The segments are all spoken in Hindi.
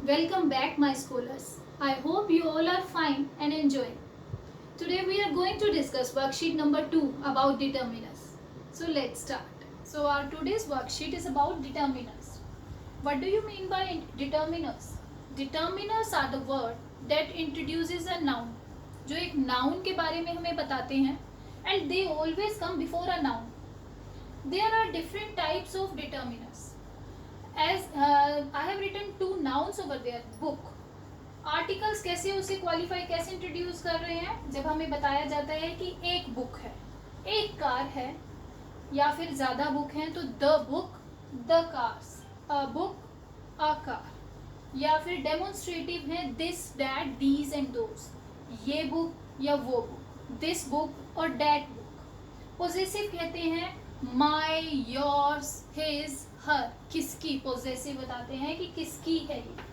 Welcome back, my scholars. I hope you all are fine and enjoying. Today we are going to discuss worksheet number 2 about determiners. So let's start. So our today's worksheet is about determiners. What do you mean by determiners? Determiners are the word that introduces a noun. जो एक noun के बारे में हमें बताते हैं and they always come before a noun. There are different types of determiners. As I have written two nouns over there, book. Articles कैसे उसे क्वालिफाई कैसे इंट्रोड्यूस कर रहे हैं जब हमें बताया जाता है कि एक बुक है, एक कार है या फिर ज़्यादा बुक हैं तो the book, the cars, a book, a car, या फिर डेमोन्स्ट्रेटिव है this that these and those, ये बुक या वो बुक, दिस बुक और डैट बुक। पोजेसिव कहते हैं माई, योर्स, हिज, हर, किसकी, पोजेसिव बताते हैं कि किसकी है ये।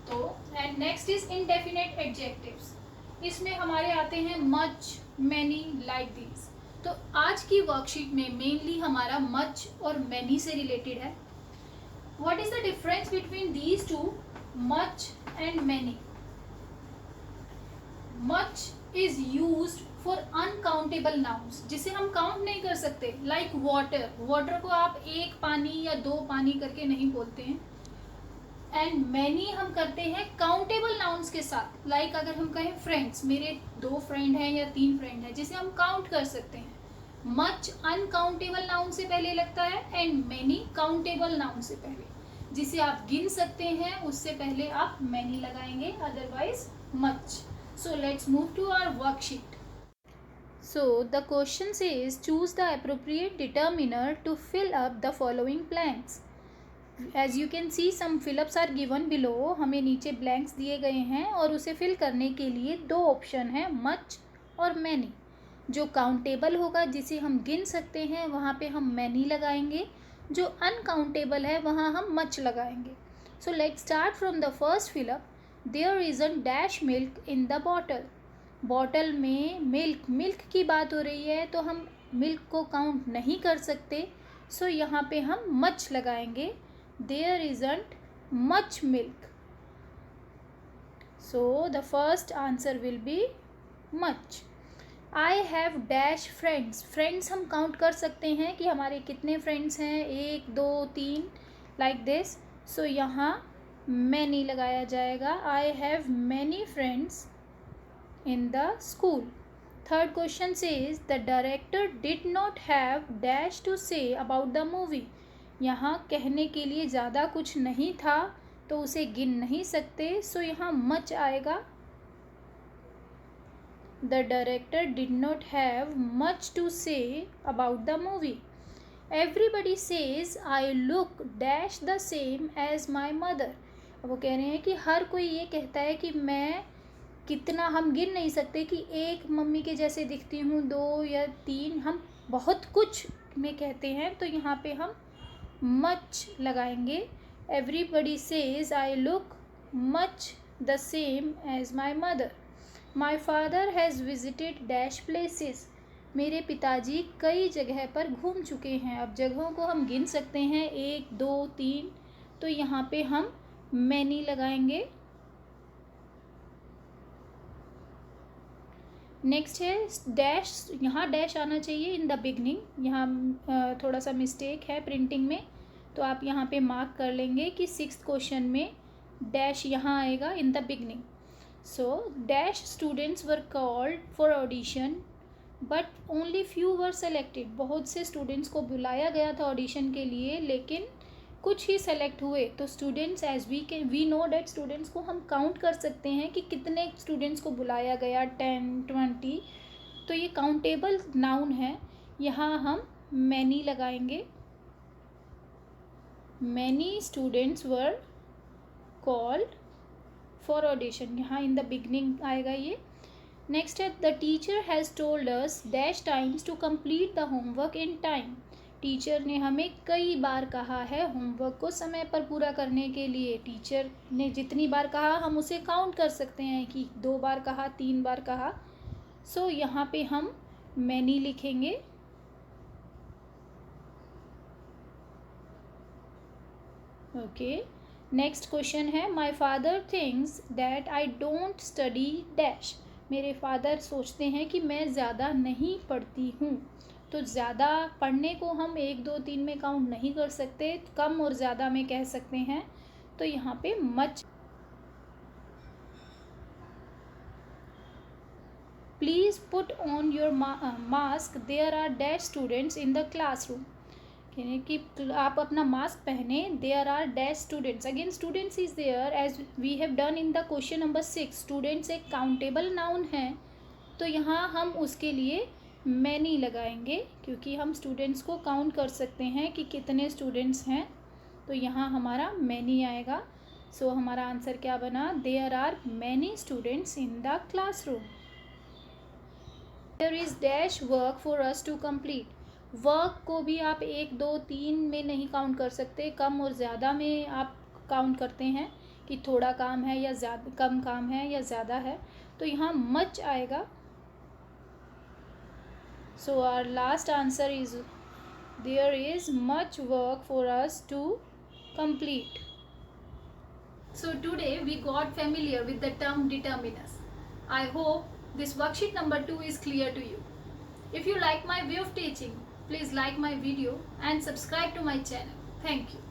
तो and next is indefinite adjectives. इसमें हमारे आते हैं मच, मैनी, लाइक दीज। तो आज की वर्कशीट में मेनली हमारा मच और मैनी से रिलेटेड है। What is the difference between these two, much and many? Much is used for uncountable nouns, जिसे हम काउंट नहीं कर सकते, लाइक वाटर। वाटर को आप एक पानी या दो पानी करके नहीं बोलते हैं। एंड मैनी हम करते हैं काउंटेबल नाउन्स के साथ, लाइक अगर हम कहें फ्रेंड्स, मेरे 2 फ्रेंड हैं या 3 फ्रेंड हैं, जिसे हम काउंट कर सकते हैं। मच अनकाउंटेबल नाउन से पहले लगता है एंड मैनी काउंटेबल नाउन से पहले, जिसे आप गिन सकते हैं उससे पहले आप मैनी लगाएंगे, otherwise much. So let's move to our worksheet. So the question says choose the appropriate determiner to fill up the following blanks. As you can see some fill-ups are given below. हमें नीचे blanks दिए गए हैं और उसे fill करने के लिए 2 ऑप्शन हैं, much और many. जो काउंटेबल होगा, जिसे हम गिन सकते हैं, वहाँ पे हम many लगाएंगे। जो अनकाउंटेबल है वहाँ हम much लगाएंगे. So let's start from the first fill-up. There isn't dash milk in the bottle. Bottle में मिल्क की बात हो रही है तो हम मिल्क को काउंट नहीं कर सकते, सो यहाँ पे हम मच लगाएंगे. There isn't much milk, so the first answer will be much. I have dash friends. Friends हम काउंट कर सकते हैं कि हमारे कितने फ्रेंड्स हैं, 1 2 3, लाइक दिस. सो यहाँ मैनी लगाया जाएगा. I have many friends in the school. Third question says the director did not have dash to say about the movie. यहाँ कहने के लिए ज़्यादा कुछ नहीं था तो उसे गिन नहीं सकते, सो यहाँ मच आएगा. The director did not have much to say about the movie. Everybody says I look dash the same as my mother. अब वो कह रहे हैं कि हर कोई ये कहता है कि मैं कितना, हम गिन नहीं सकते कि एक मम्मी के जैसे दिखती हूँ, 2 या 3, हम बहुत कुछ में कहते हैं, तो यहाँ पे हम मच लगाएंगे. Everybody says I look much the same as my mother. My father has visited dash places. मेरे पिताजी कई जगह पर घूम चुके हैं. अब जगहों को हम गिन सकते हैं, 1 2 3, तो यहाँ पे हम मैनी लगाएंगे. नेक्स्ट है डैश. यहाँ डैश आना चाहिए इन द बिगनिंग. यहाँ थोड़ा सा मिस्टेक है प्रिंटिंग में, तो आप यहाँ पे मार्क कर लेंगे कि 6th क्वेश्चन में डैश यहाँ आएगा इन the beginning. So dash students were called for audition but only few were selected. बहुत से स्टूडेंट्स को बुलाया गया था ऑडिशन के लिए, लेकिन कुछ ही सेलेक्ट हुए. तो students, as we know that students को हम काउंट कर सकते हैं कि कितने स्टूडेंट्स को बुलाया गया, 10 20, तो ये काउंटेबल नाउन है. यहाँ हम मैनी लगाएंगे. Many students were called for audition, यहाँ इन द बिगनिंग आएगा ये. नेक्स्ट है the teacher has told us dash times to complete the homework in time. Teacher ने हमें कई बार कहा है होमवर्क को समय पर पूरा करने के लिए. टीचर ने जितनी बार कहा हम उसे काउंट कर सकते हैं कि 2 बार कहा, 3 बार कहा. सो यहाँ पे हम मैनी लिखेंगे. ओके, नेक्स्ट क्वेश्चन है my father thinks that I don't study dash. मेरे फादर सोचते हैं कि मैं ज़्यादा नहीं पढ़ती हूँ। तो ज़्यादा पढ़ने को हम 1 2 3 में काउंट नहीं कर सकते, कम और ज़्यादा में कह सकते हैं। तो यहाँ पे much. Please put on your mask, there are dash students in the classroom. यानी कि आप अपना मास्क पहने, there are dash students. Again students is there as we have done in the question number 6। Students एक काउंटेबल नाउन है, तो यहाँ हम उसके लिए मैनी लगाएंगे, क्योंकि हम स्टूडेंट्स को काउंट कर सकते हैं कि कितने स्टूडेंट्स हैं। तो यहाँ हमारा मैनी आएगा। सो हमारा आंसर क्या बना, there are many students in the classroom. There is dash work for us to complete. Work को भी आप 1 2 3 में नहीं काउंट कर सकते, कम और ज़्यादा में आप काउंट करते हैं कि थोड़ा काम है या ज़्यादा, कम काम है या ज़्यादा है। तो यहाँ मच आएगा। So our last answer is there is much work for us to complete. So today we got familiar with the term determiners. I hope this worksheet number 2 is clear to you. If you like my way of teaching, please like my video and subscribe to my channel. Thank you.